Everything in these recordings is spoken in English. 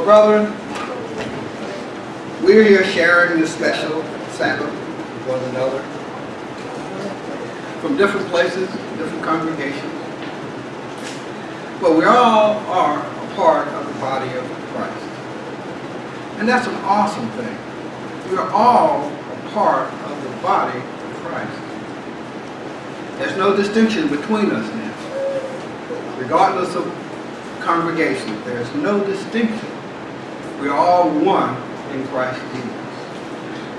Well, brethren, we're here sharing this special Sabbath with one another from different places, different congregations. But we all are a part of the body of Christ. And that's an awesome thing. We are all a part of the body of Christ. There's no distinction between us now. Regardless of congregation, there's no distinction. We are all one in Christ Jesus.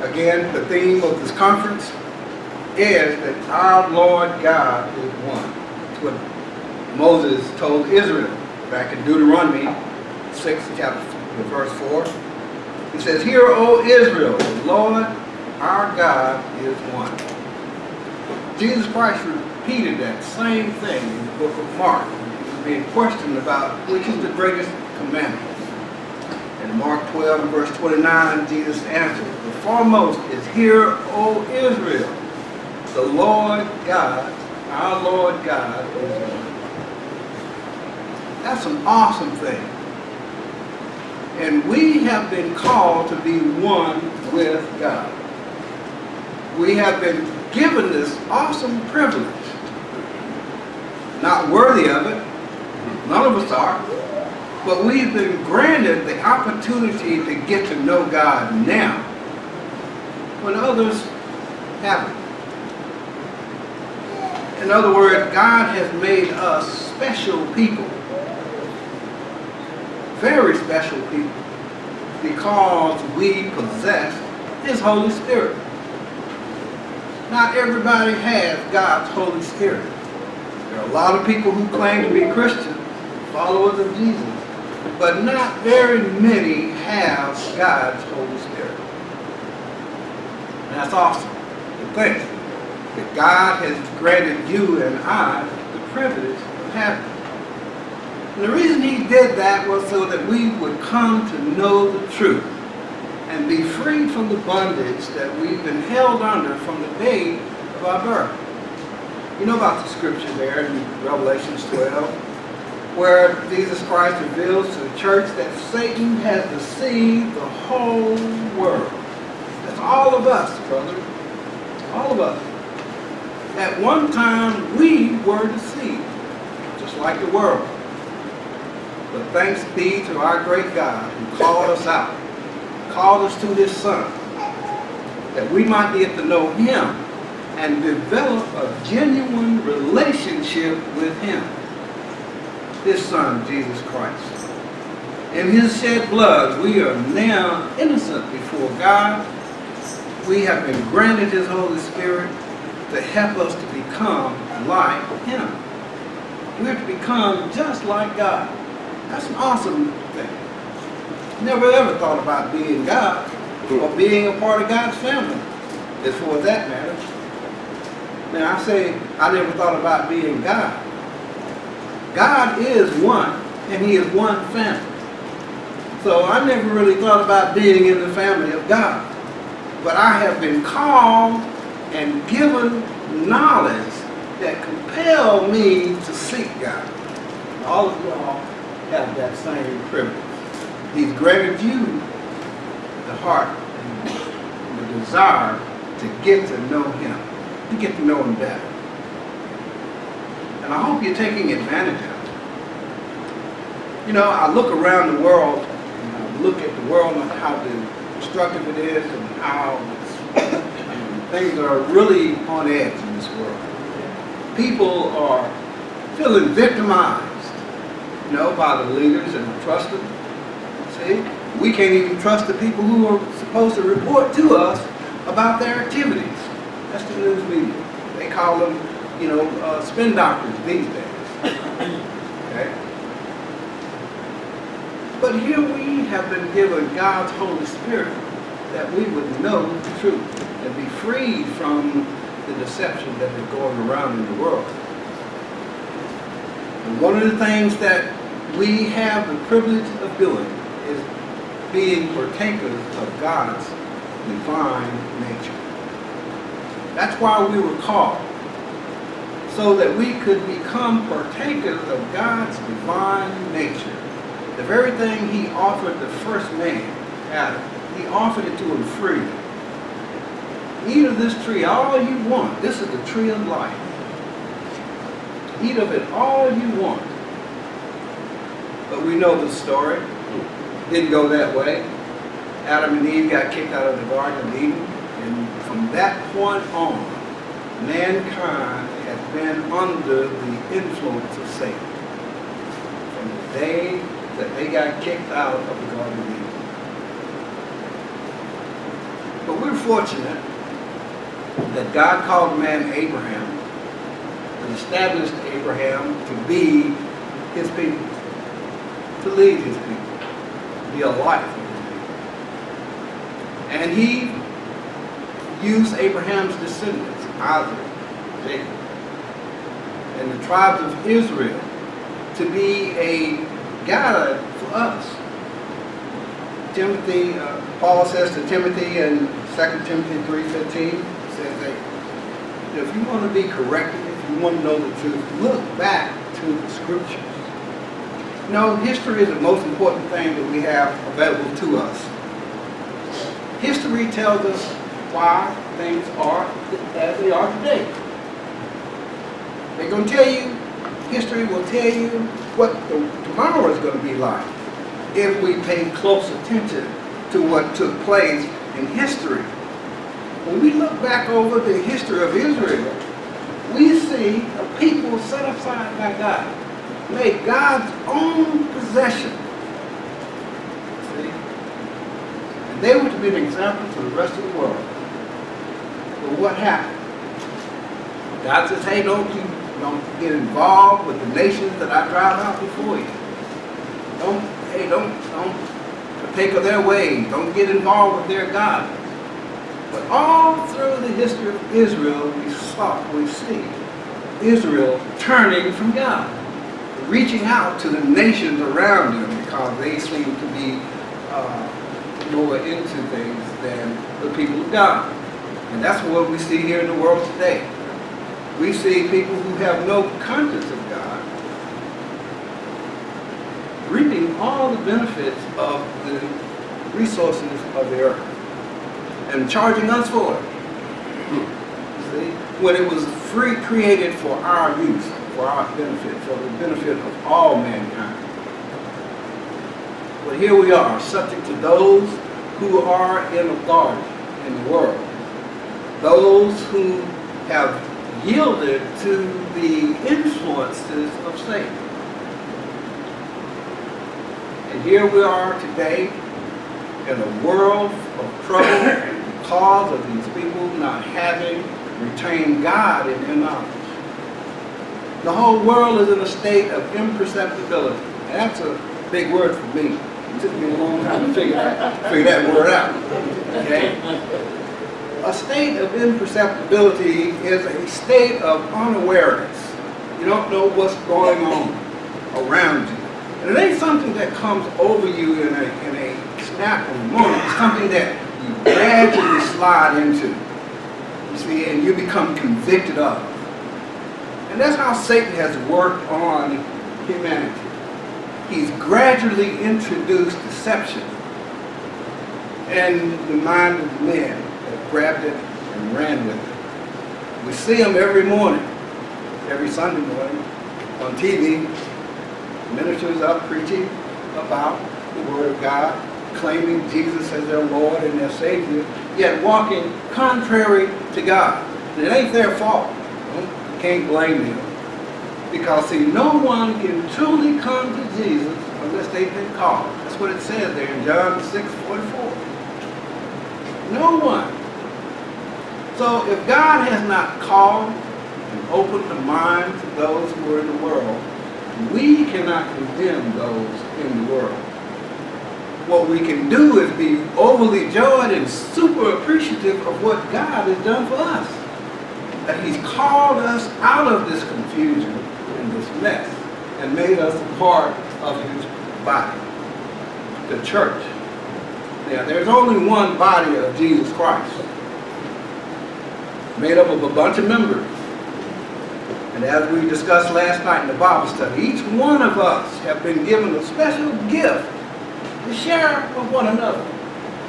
Again, the theme of this conference is that our Lord God is one. It's what Moses told Israel back in Deuteronomy 6, verse 4. He says, "Hear, O Israel, the Lord our God is one." Jesus Christ repeated that same thing in the book of Mark. He was being questioned about which is the greatest commandment. In Mark 12 and verse 29, Jesus answered, "The foremost is, Hear, O Israel, the Lord God, our Lord God is one." That's an awesome thing. And we have been called to be one with God. We have been given this awesome privilege. Not worthy of it. None of us are. But we've been granted the opportunity to get to know God now, when others haven't. In other words, God has made us special people. Very special people, because we possess His Holy Spirit. Not everybody has God's Holy Spirit. There are a lot of people who claim to be Christians, followers of Jesus, but not very many have God's Holy Spirit. And that's awesome to think that God has granted you and I the privilege of having it. And the reason He did that was so that we would come to know the truth and be freed from the bondage that we've been held under from the day of our birth. You know about the scripture there in Revelation 12, where Jesus Christ reveals to the church that Satan has deceived the whole world. That's all of us, brother. All of us. At one time, we were deceived, just like the world. But thanks be to our great God who called us out, called us to His Son, that we might be able to know Him and develop a genuine relationship with Him, His Son, Jesus Christ. In His shed blood, we are now innocent before God. We have been granted His Holy Spirit to help us to become like Him. We have to become just like God. That's an awesome thing. Never ever thought about being God or being a part of God's family, as far as that matters. Now I say I never thought about being God. God is one, and He is one family. So I never really thought about being in the family of God. But I have been called and given knowledge that compel me to seek God. All of you all have that same privilege. He's granted you the heart and the desire to get to know Him, to get to know Him better. And I hope you're taking advantage of it. You know, I look around the world, and I look at the world and how destructive it is, and how things are really on edge in this world. People are feeling victimized, by the leaders and the trusted. See, we can't even trust the people who are supposed to report to us about their activities. That's the news media. They call them, spin doctors these days. Okay? But here we have been given God's Holy Spirit that we would know the truth and be freed from the deception that is going around in the world. And one of the things that we have the privilege of doing is being partakers of God's divine nature. That's why we were called, so that we could become partakers of God's divine nature The very thing he offered the first man, Adam, he offered it to him freely. Eat of this tree all you want. This is the tree of life. Eat of it all you want. But we know the story. Didn't go that way. Adam and Eve got kicked out of the Garden of Eden. And from that point on, mankind has been under the influence of Satan. From the day that they got kicked out of the Garden of Eden. But we're fortunate that God called man Abraham and established Abraham to be his people, to lead his people, to be a life of his people. And he used Abraham's descendants, Isaac, Jacob, and the tribes of Israel to be a guide for us. Timothy, Paul says to Timothy in 2 Timothy 3:15, says that if you want to be corrected, if you want to know the truth, look back to the scriptures. You know, history is the most important thing that we have available to us. History tells us why things are as they are today. They're going to tell you, history will tell you what tomorrow is going to be like if we pay close attention to what took place in history. When we look back over the history of Israel, we see a people set aside by God, made God's own possession. See? And they were to be an example to the rest of the world. But what happened? God says, hey, don't get involved with the nations that I drive out before you. Don't partake of their ways. Don't get involved with their gods. But all through the history of Israel, we see Israel turning from God, reaching out to the nations around them because they seem to be more into things than the people of God. And that's what we see here in the world today. We see people who have no conscience of God reaping all the benefits of the resources of the earth and charging us for it. See? When it was free, created for our use, for our benefit, for the benefit of all mankind. But here we are, subject to those who are in authority in the world. Those who have yielded to the influences of Satan. And here we are today in a world of trouble because of these people not having retained God in their knowledge. The whole world is in a state of imperceptibility. And that's a big word for me. It took me a long time to figure that word out. Okay? A state of imperceptibility is a state of unawareness. You don't know what's going on around you. And it ain't something that comes over you in a snap of a moment. It's something that you gradually slide into. You see, and you become convicted of. And that's how Satan has worked on humanity. He's gradually introduced deception in the mind of men that grabbed it and ran with it. We see him every morning, every Sunday morning on TV. Ministers are preaching about the Word of God, claiming Jesus as their Lord and their Savior, yet walking contrary to God. And it ain't their fault. You can't blame them. Because, see, no one can truly come to Jesus unless they've been called. That's what it says there in John 6:44. No one. So if God has not called and opened the minds of those who are in the world, we cannot condemn those in the world. What we can do is be overly joyed and super appreciative of what God has done for us. That He's called us out of this confusion and this mess and made us a part of His body, the church. Now, there's only one body of Jesus Christ, made up of a bunch of members. And as we discussed last night in the Bible study, each one of us have been given a special gift to share with one another,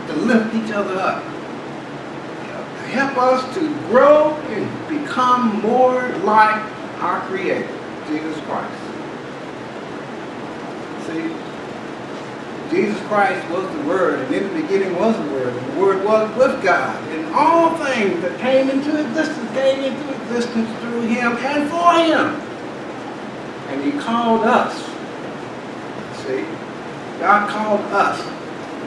to lift each other up, to help us to grow and become more like our Creator, Jesus Christ. See, Jesus Christ was the Word, and in the beginning was the Word, and the Word was with God. And all things that came into existence through Him and for Him. And He called us. See, God called us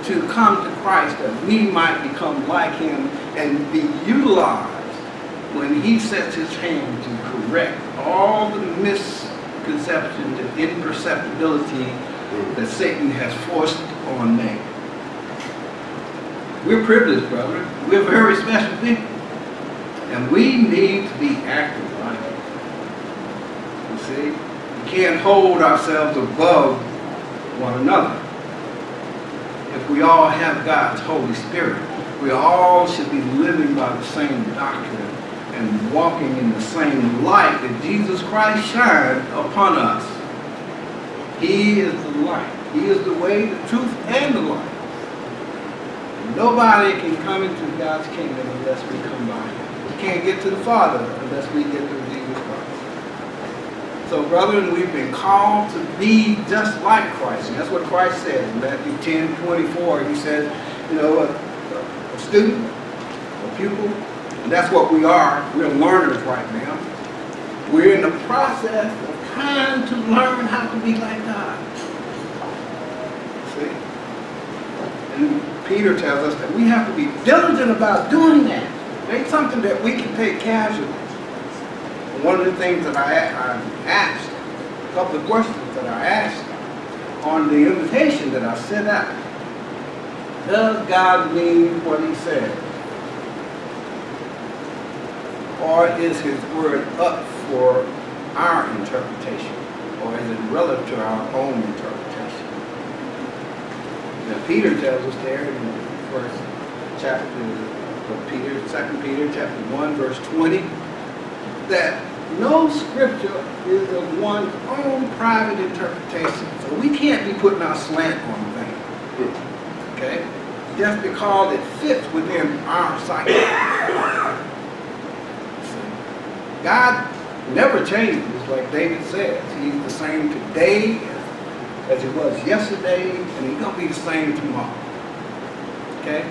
to come to Christ that we might become like Him and be utilized when He sets His hand to correct all the misconceptions and imperceptibility that Satan has forced on man. We're privileged, brother. We're very special people. And we need to be active like it. You see? We can't hold ourselves above one another. If we all have God's Holy Spirit, we all should be living by the same doctrine and walking in the same light that Jesus Christ shined upon us. He is the light. He is the way, the truth, and the light. And nobody can come into God's kingdom unless we come by Him. We can't get to the Father unless we get through Jesus Christ. So, brethren, we've been called to be just like Christ. And that's what Christ said in Matthew 10:24. He says, a student, a pupil, and that's what we are. We're learners right now. We're in the process of trying to learn how to be like God. See? And Peter tells us that we have to be diligent about doing that. It ain't something that we can take casually. One of the things that I asked, a couple of questions that I asked on the invitation that I sent out, does God mean what He said? Or is His word up for our interpretation? Or is it relative to our own interpretation? Now Peter tells us there in the first chapter of Peter, 2 Peter chapter 1, verse 20, that no scripture is of one's own private interpretation. So we can't be putting our slant on things. Okay? Just because it fits within our psyche. God never changes, like David says. He's the same today as He was yesterday, and He's going to be the same tomorrow. Okay?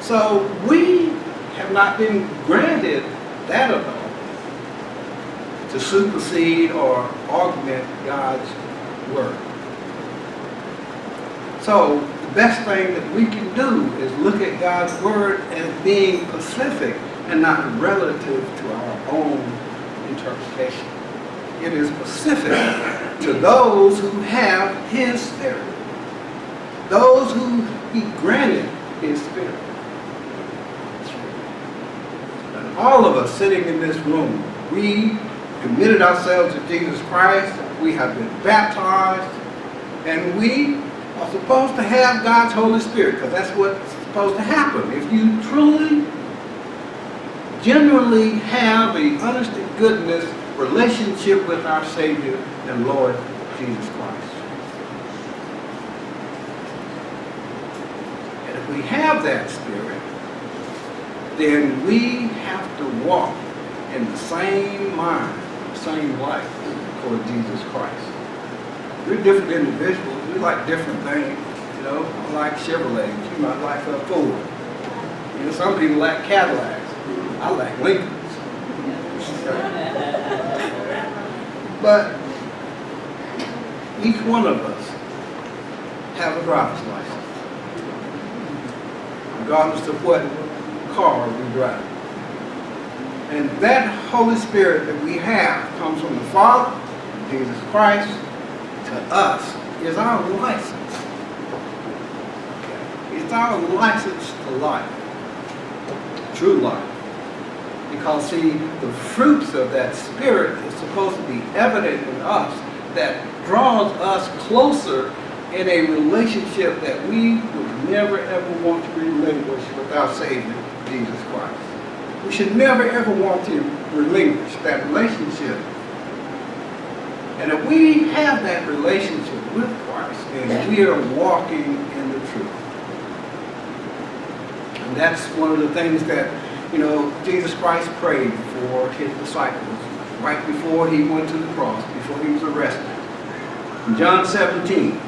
So we have not been granted that ability to supersede or augment God's Word. So the best thing that we can do is look at God's Word as being specific and not relative to our own interpretation. It is specific to those who have His Spirit, those who He granted His Spirit. And all of us sitting in this room, we committed ourselves to Jesus Christ, we have been baptized, and we are supposed to have God's Holy Spirit, because that's what's supposed to happen. If you truly, genuinely have a honest to goodness relationship with our Savior and Lord Jesus Christ. And if we have that Spirit, then we have to walk in the same mind, the same life toward Jesus Christ. We're different individuals. We like different things. I like Chevrolets. You might like a Ford. Some people like Cadillacs. I like Lincolns. But each one of us have a driver's license, regardless of what car we drive. And that Holy Spirit that we have comes from the Father, Jesus Christ, to us is our license. It's our license to life, true life. Because, see, the fruits of that Spirit is supposed to be evident in us that draws us closer in a relationship that we would never ever want to relinquish with our Savior, Jesus Christ. We should never ever want to relinquish that relationship And if we have that relationship with Christ, then we are walking in the truth. And that's one of the things that, Jesus Christ prayed for his disciples right before he went to the cross, before he was arrested. In John 17,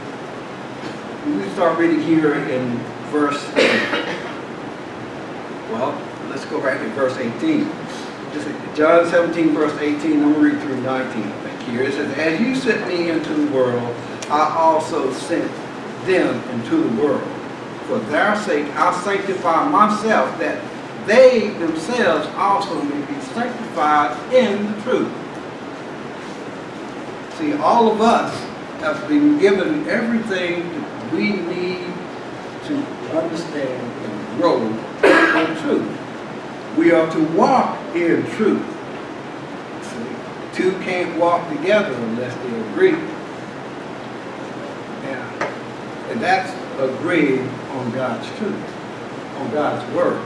we start reading here in verse, let's go back to verse 18. John 17, verse 18, I'm going to read through 19, I think here. It says, as you sent me into the world, I also sent them into the world. For their sake, I'll sanctify myself, that they themselves also may be sanctified in the truth. See, all of us have been given everything that we need to understand and grow in truth. We are to walk in truth. See, two can't walk together unless they agree. And that's agreeing on God's truth, on God's word.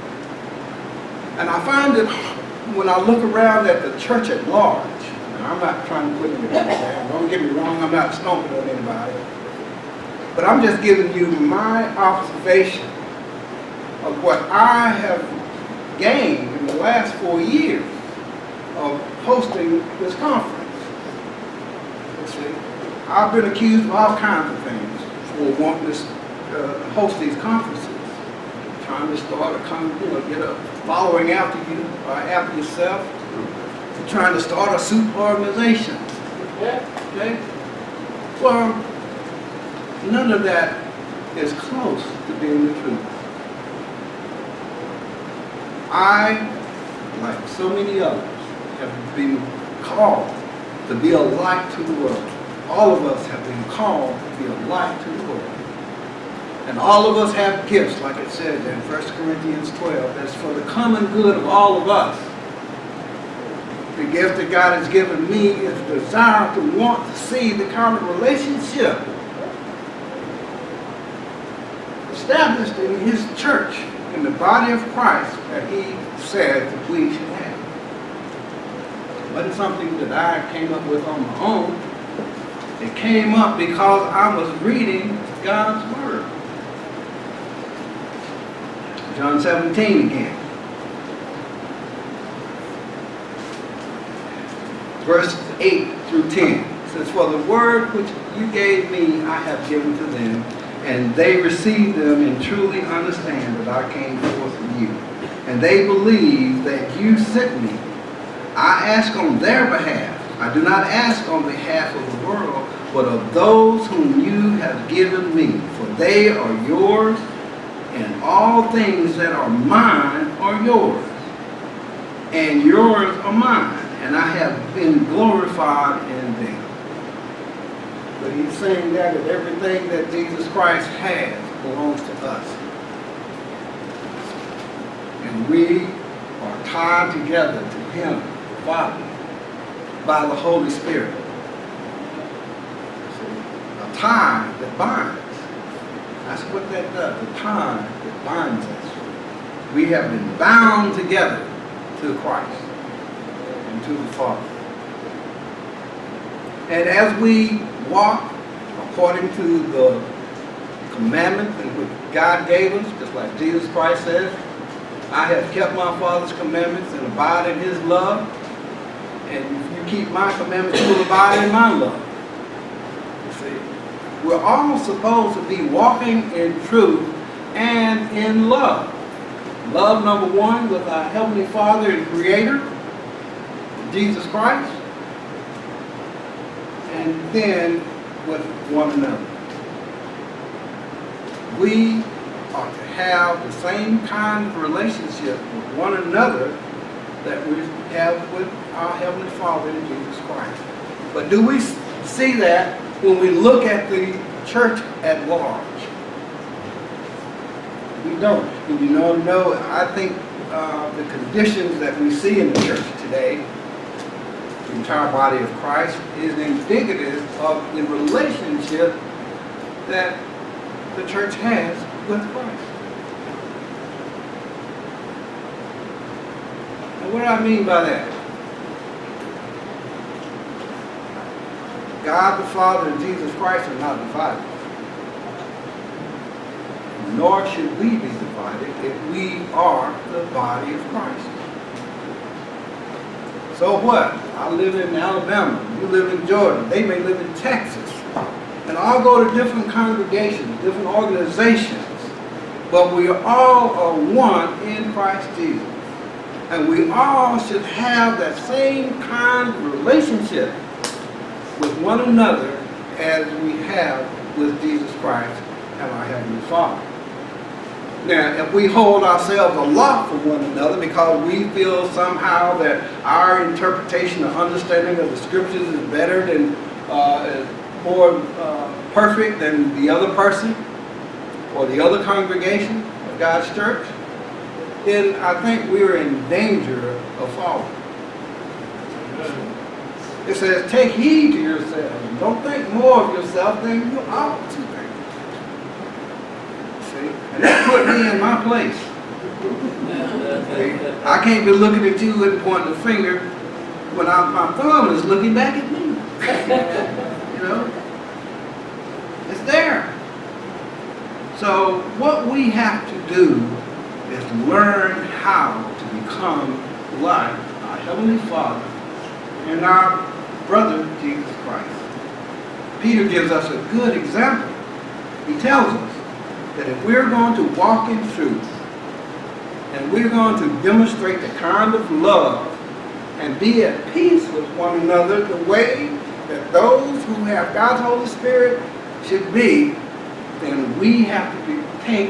And I find that when I look around at the church at large, I'm not trying to put anybody down, don't get me wrong, I'm not stomping on anybody, but I'm just giving you my observation of what I have gained in the last 4 years of hosting this conference. You see, I've been accused of all kinds of things for wanting to host these conferences, trying to start get a following after you, or after yourself, trying to start a soup organization. Okay? Well, none of that is close to being the truth. I, like so many others, have been called to be a light to the world. All of us have been called to be a light to the world. And all of us have gifts, like it says in 1 Corinthians 12, that's for the common good of all of us. The gift that God has given me is the desire to want to see the kind of relationship established in his church, in the body of Christ, that he said that we should have. It wasn't something that I came up with on my own. It came up because I was reading God's word. John 17 again. Verse 8 through 10 says, for the word which you gave me I have given to them, and they received them and truly understand that I came forth from you. And they believe that you sent me. I ask on their behalf. I do not ask on behalf of the world, but of those whom you have given me. For they are yours, and all things that are mine are yours, and yours are mine, and I have been glorified in them. But he's saying that everything that Jesus Christ has belongs to us. And we are tied together to him, the Father, by the Holy Spirit. A tie that binds. That's what that does, the tie that binds us. We have been bound together to Christ and to the Father. And as we walk according to the commandments that God gave us, just like Jesus Christ says, I have kept my Father's commandments and abide in his love. And if you keep my commandments, you will abide in my love. You see, we're all supposed to be walking in truth and in love. Love, number one, with our Heavenly Father and Creator, Jesus Christ, and then with one another. We are to have the same kind of relationship with one another that we have with our Heavenly Father and Jesus Christ. But do we see that when we look at the church at large? We don't. We don't know. I think the conditions that we see in the church today, the entire body of Christ, is indicative of the relationship that the church has with Christ. And what do I mean by that? God the Father and Jesus Christ are not divided. Nor should we be divided if we are the body of Christ. So what? I live in Alabama. You live in Georgia. They may live in Texas. And all go to different congregations, different organizations. But we all are one in Christ Jesus. And we all should have that same kind of relationship with one another as we have with Jesus Christ and our Heavenly Father. Now, if we hold ourselves aloft for one another because we feel somehow that our interpretation or understanding of the Scriptures is better than, more perfect than the other person or the other congregation of God's church, then I think we're in danger of falling. It says, take heed to yourselves. Don't think more of yourself than you ought to think. And that put me in my place. I can't be looking at you and pointing the finger when my thumb is looking back at me. You know? It's there. So what we have to do is learn how to become like our Heavenly Father and our brother Jesus Christ. Peter gives us a good example. He tells us that if we're going to walk in truth and we're going to demonstrate the kind of love and be at peace with one another the way that those who have God's Holy Spirit should be, then we have to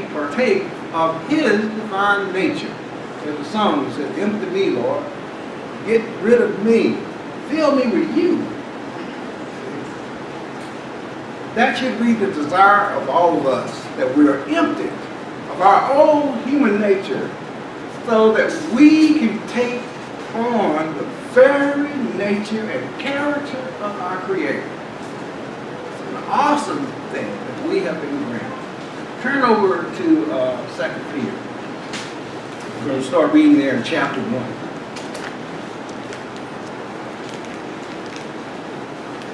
partake of His divine nature. There's a song that says, empty me, Lord. Get rid of me. Fill me with you. That should be the desire of all of us, that we are empty of our old human nature so that we can take on the very nature and character of our Creator. It's an awesome thing that we have been granted. Turn over to 2 Peter. We're going to start reading there in chapter 1.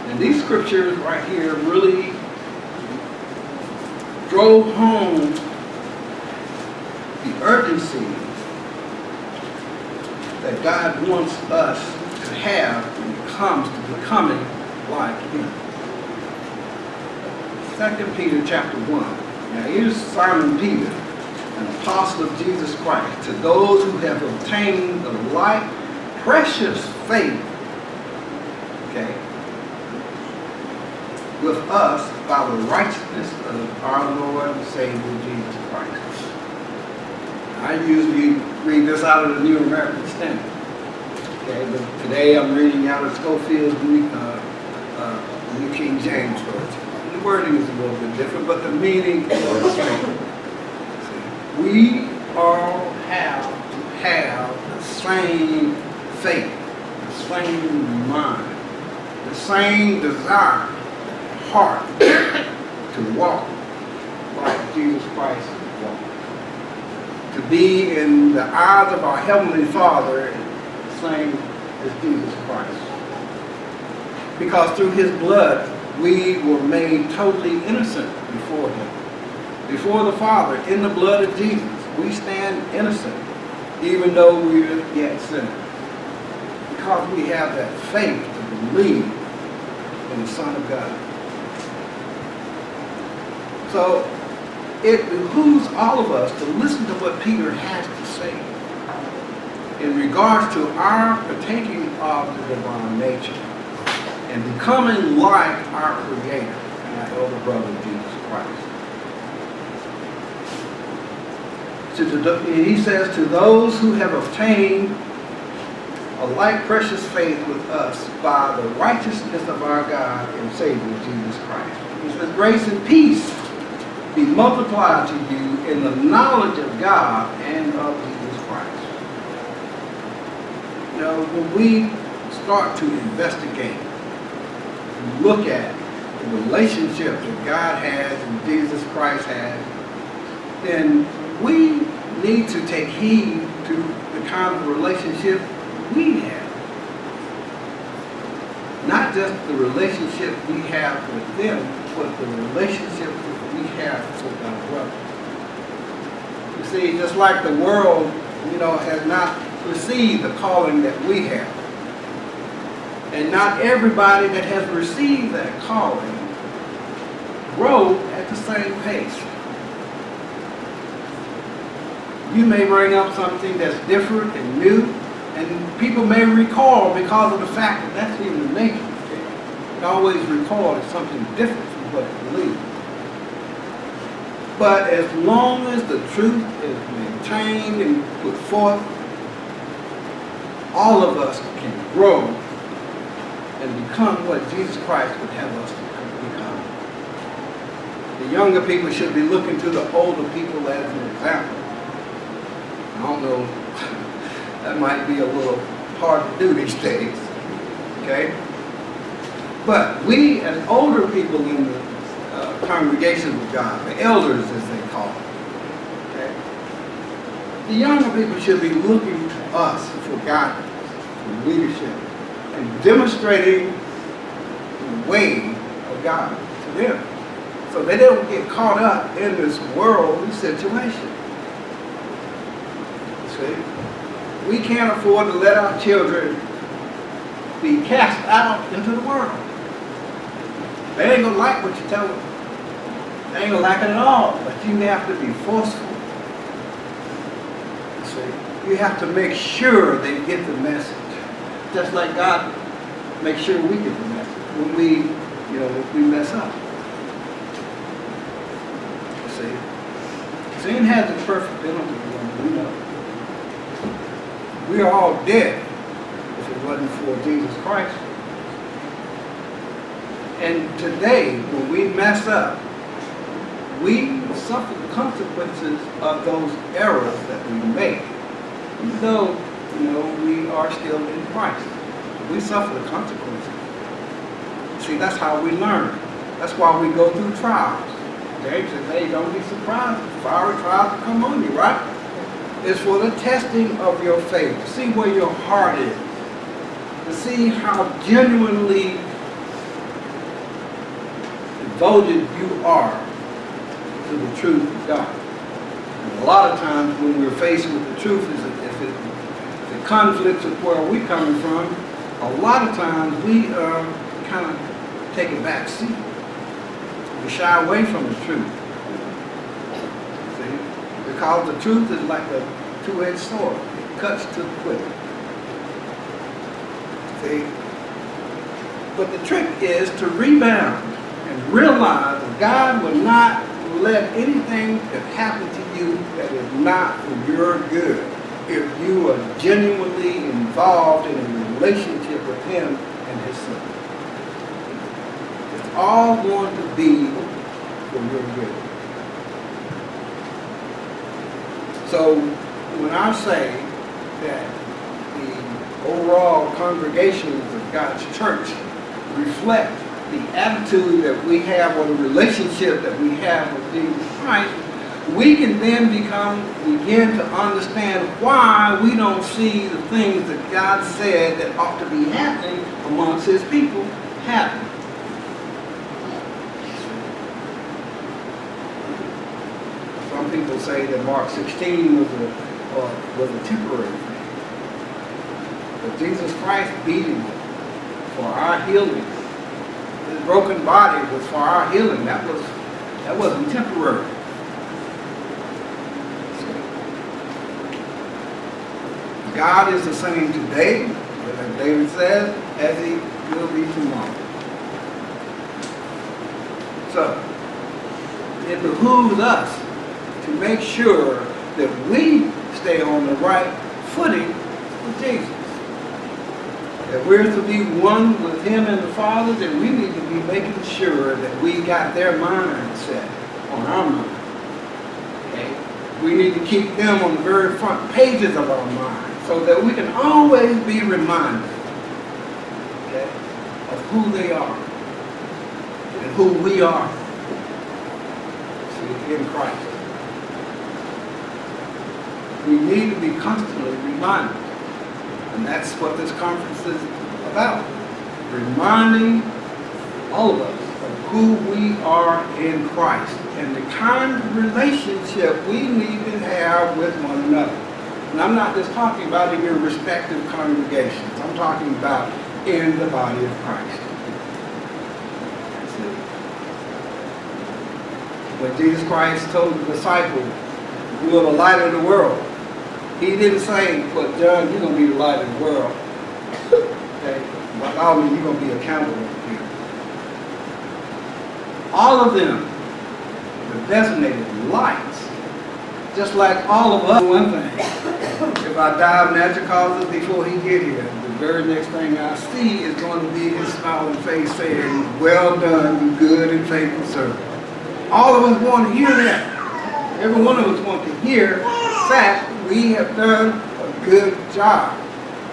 And these scriptures right here really drove home the urgency that God wants us to have when it comes to becoming like Him. 2 Peter chapter 1. Now here's Simon Peter, an apostle of Jesus Christ, to those who have obtained the like precious faith, okay, with us by the righteousness of our Lord and Savior Jesus Christ. I usually read this out of the New American Standard. Okay, but today I'm reading out of Schofield's New King James Version. The wording is a little bit different, but the meaning is the same. We all have to have the same faith, the same mind, the same desire, heart to walk like Jesus Christ walked. To be in the eyes of our Heavenly Father the same as Jesus Christ. Because through His blood we were made totally innocent before Him. Before the Father, in the blood of Jesus, we stand innocent even though we're yet sinners. Because we have that faith to believe in the Son of God. So it behooves all of us to listen to what Peter has to say in regards to our partaking of the divine nature and becoming like our Creator and our elder brother Jesus Christ. He says, to those who have obtained a like precious faith with us by the righteousness of our God and Savior Jesus Christ. He says, grace and peace be multiplied to you in the knowledge of God and of Jesus Christ. You know, when we start to investigate, look at the relationship that God has and Jesus Christ has, then we need to take heed to the kind of relationship we have. Not just the relationship we have with them, but the relationship that we have with our brothers. You see, just like the world, has not received the calling that we have. And not everybody that has received that calling grow at the same pace. You may bring up something that's different and new, and people may recall because of the fact that that's human nature. It always recalls something different from what it believes. But as long as the truth is maintained and put forth, all of us can grow and become what Jesus Christ would have us to become. The younger people should be looking to the older people as an example. I don't know, that might be a little hard to do these days, okay? But we as older people in the congregation of God, the elders as they call it, okay? The younger people should be looking to us for guidance, for leadership, and demonstrating the way of God to them, so they don't get caught up in this worldly situation. See? We can't afford to let our children be cast out into the world. They ain't gonna like what you tell them. They ain't gonna like it at all, but you have to be forceful. See? You have to make sure they get the message. Just like God makes sure we get the message when we, if we mess up. See? Sin has a perfect penalty, we know. We are all dead if it wasn't for Jesus Christ. And today, when we mess up, we suffer the consequences of those errors that we make. Even though, we are still in Christ. We suffer the consequences. See, that's how we learn. That's why we go through trials. James says, hey, don't be surprised if fiery trials will come on you, right? It's for the testing of your faith, to see where your heart is, to see how genuinely devoted you are to the truth of God. And a lot of times when we're faced with the truth, if it conflicts with where we're coming from, a lot of times we kind of take a back seat. We shy away from the truth. See? Because the truth is like a two-edged sword. It cuts to the quick. See? But the trick is to rebound and realize that God will not let anything that happens to you that is not for your good if you are genuinely involved in a relationship with Him and His Son. It's all going to be for your good. So when I say that the overall congregations of God's church reflect the attitude that we have or the relationship that we have with Jesus Christ, we can then begin to understand why we don't see the things that God said that ought to be happening amongst His people happen. Some people say that Mark 16 was a temporary thing. But Jesus Christ beating for our healing. His broken body was for our healing. That wasn't temporary. God is the same today, as David says, as He will be tomorrow. So, it behooves us to make sure that we stay on the right footing with Jesus. If we're to be one with Him and the Father, then we need to be making sure that we got their mindset on our mind. Okay? We need to keep them on the very front pages of our mind so that we can always be reminded, okay, of who they are and who we are, see, in Christ. We need to be constantly reminded. And that's what this conference is about. reminding all of us of who we are in Christ and the kind of relationship we need to have with one another. And I'm not just talking about in your respective congregations. I'm talking about in the body of Christ. When Jesus Christ told the disciples, "You are the light of the world," he didn't say, "But John, you're going to be the light of the world." Okay? By all means, you're going to be accountable here. All of them were designated lights, just like all of us. One thing, if I die of natural causes before he get here, the very next thing I see is going to be his smiling face saying, "Well done, you good and faithful servant." All of us want to hear that. Every one of us want to hear that we have done a good job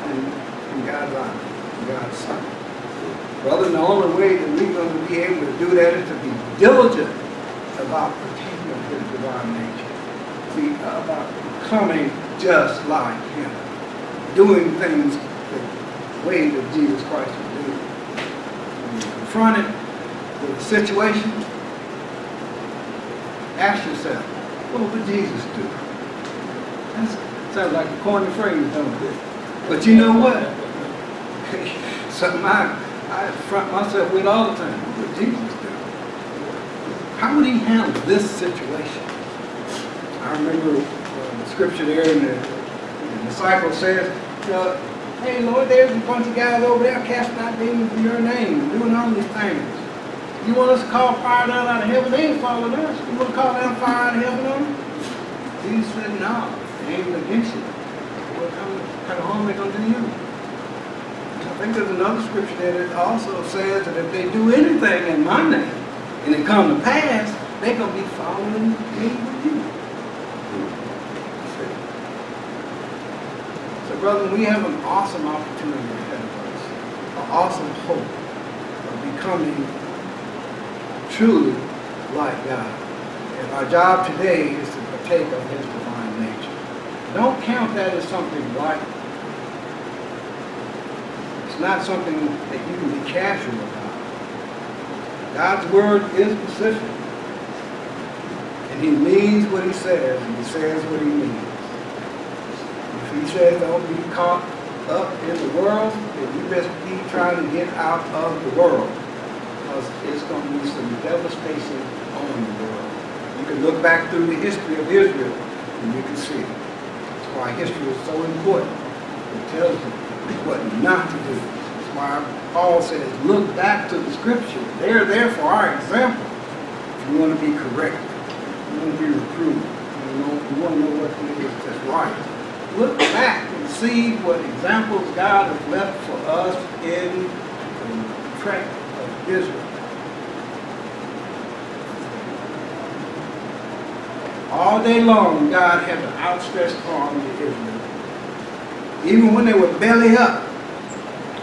in God's eyes, in God's sight. Brother, the only way that we're going to be able to do that is to be diligent about partaking of his divine nature. See, about becoming just like him. Doing things the way that Jesus Christ would do. When you're confronted with a situation, ask yourself, what would Jesus do? That sounds like a corny phrase, don't it? But you know what? Something I confront myself with all the time. What would Jesus do? How would he handle this situation? I remember the scripture there, and the disciple says, "Hey Lord, there's a bunch of guys over there casting out demons in your name, doing all these things. You want us to call fire down out of heaven? They ain't following us. You want to call down fire out of heaven on them?" Jesus said, "No, they ain't against you. What kind of harm are they going to do you?" I think there's another scripture there that also says that if they do anything in my name, and it come to pass, they're going to be following me with you. So, brother, we have an awesome opportunity ahead of us, an awesome hope of becoming truly like God. And our job today is to partake of his divine nature. Don't count that as something light. It's not something that you can be casual about. God's word is specific. And he means what he says, and he says what he means. If he says don't be caught up in the world, then you best be trying to get out of the world. Because it's going to be some devastation on the world. You can look back through the history of Israel and you can see it. That's why history is so important. It tells you what not to do. That's why Paul says, look back to the scripture. They're there for our example. If you want to be correct, you want to be reproved, you want to know what it is that's right. Look back and see what examples God has left for us in the track of Israel. All day long, God had an outstretched arm to Israel. Even when they were belly up,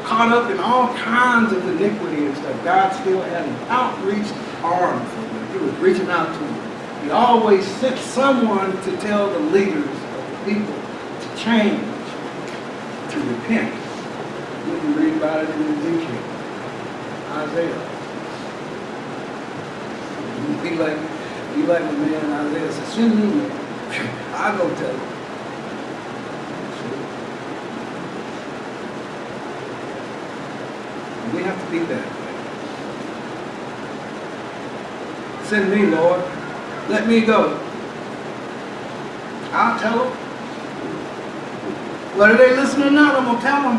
caught up in all kinds of iniquity and stuff, God still had an outreached arm for them. He was reaching out to them. He always sent someone to tell the leaders of the people to change, to repent. You can read about it in Ezekiel, Isaiah. Be like the man Isaiah said, send me, I'll go tell him. We have to be that way. Send me, Lord. Let me go. I'll tell them. Whether they listen or not, I'm going to tell them.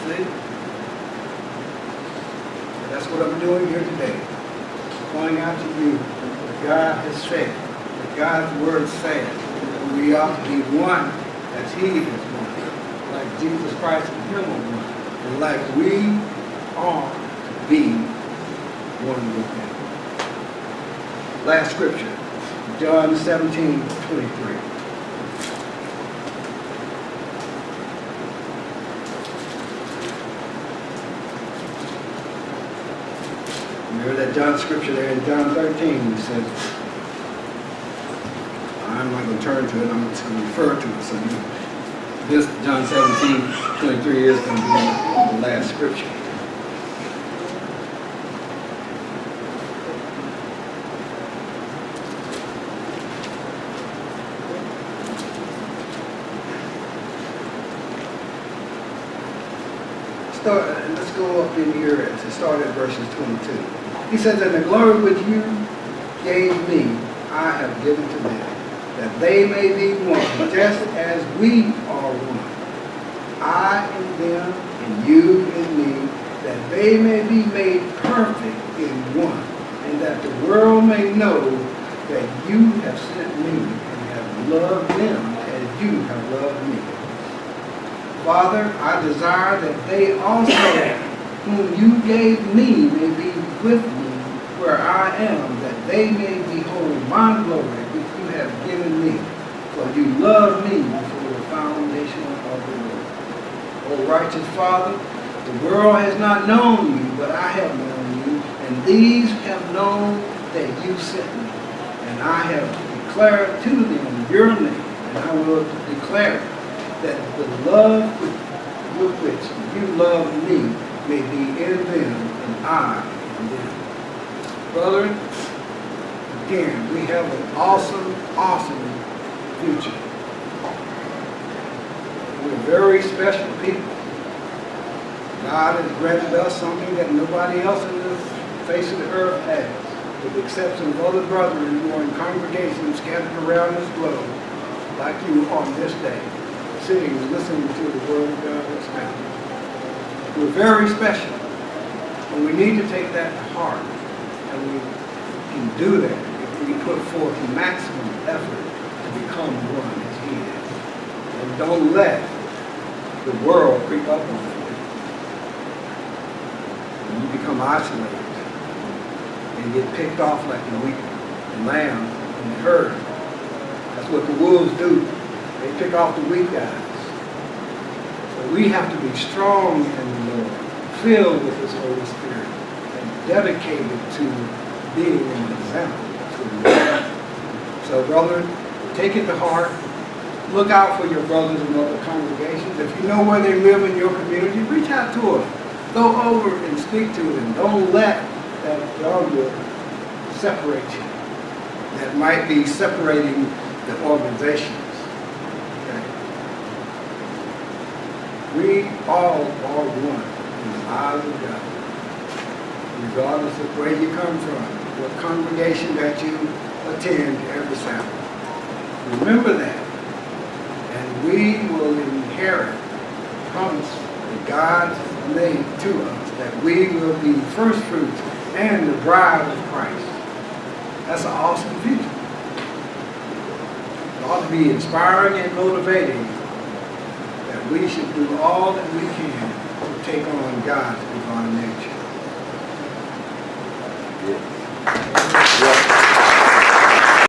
See? That's what I'm doing here today. Pointing out to you what God has said, what God's word says, that we ought to be one as he is one, like Jesus Christ and him are one, and like we are to be one with him. Last scripture, John 17:23. Remember that John scripture there in John 13, he says, I'm not going to turn to it, I'm just going to refer to it. So This John 17:23 is going to be the last scripture. Let's go up in here to start at verses 22. He says, "And the glory which you gave me, I have given to them, that they may be one, just as we are one. I in them, and you in me, that they may be made perfect in one, and that the world may know that you have sent me and have loved them as you have loved me. Father, I desire that they also, whom you gave me, may be with me where I am, that they may behold my glory which you have given me. For you loved me before the foundation of the world. O righteous Father, the world has not known you, but I have known you, and these have known that you sent me. And I have declared to them your name, and I will declare that the love with which you love me may be in them and I in them." Brother, again, we have an awesome, awesome future. We're very special people. God has granted us something that nobody else in the face of the earth has, with the exception of other brethren who are in congregations scattered around this globe, like you on this day, sitting and listening to the word of God that's happening. We're very special, and we need to take that to heart, and we can do that if we put forth maximum effort to become one as He is. And don't let the world creep up on you. When you become isolated and get picked off like the weak lamb in the herd, that's what the wolves do. They pick off the weak guys. So we have to be strong in the Lord, filled with His Holy Spirit, and dedicated to being an example to the world. So, brother, take it to heart. Look out for your brothers in other congregations. If you know where they live in your community, reach out to them. Go over and speak to them. Don't let that dogma separate you. That might be separating the organizations. Okay? We all are one in the eyes of God, regardless of where you come from, what congregation that you attend every Sabbath. Remember that, and we will inherit the promise that God made to us, that we will be first fruits and the bride of Christ. That's an awesome future. It ought to be inspiring and motivating that we should do all that we can to take on God's divine nature.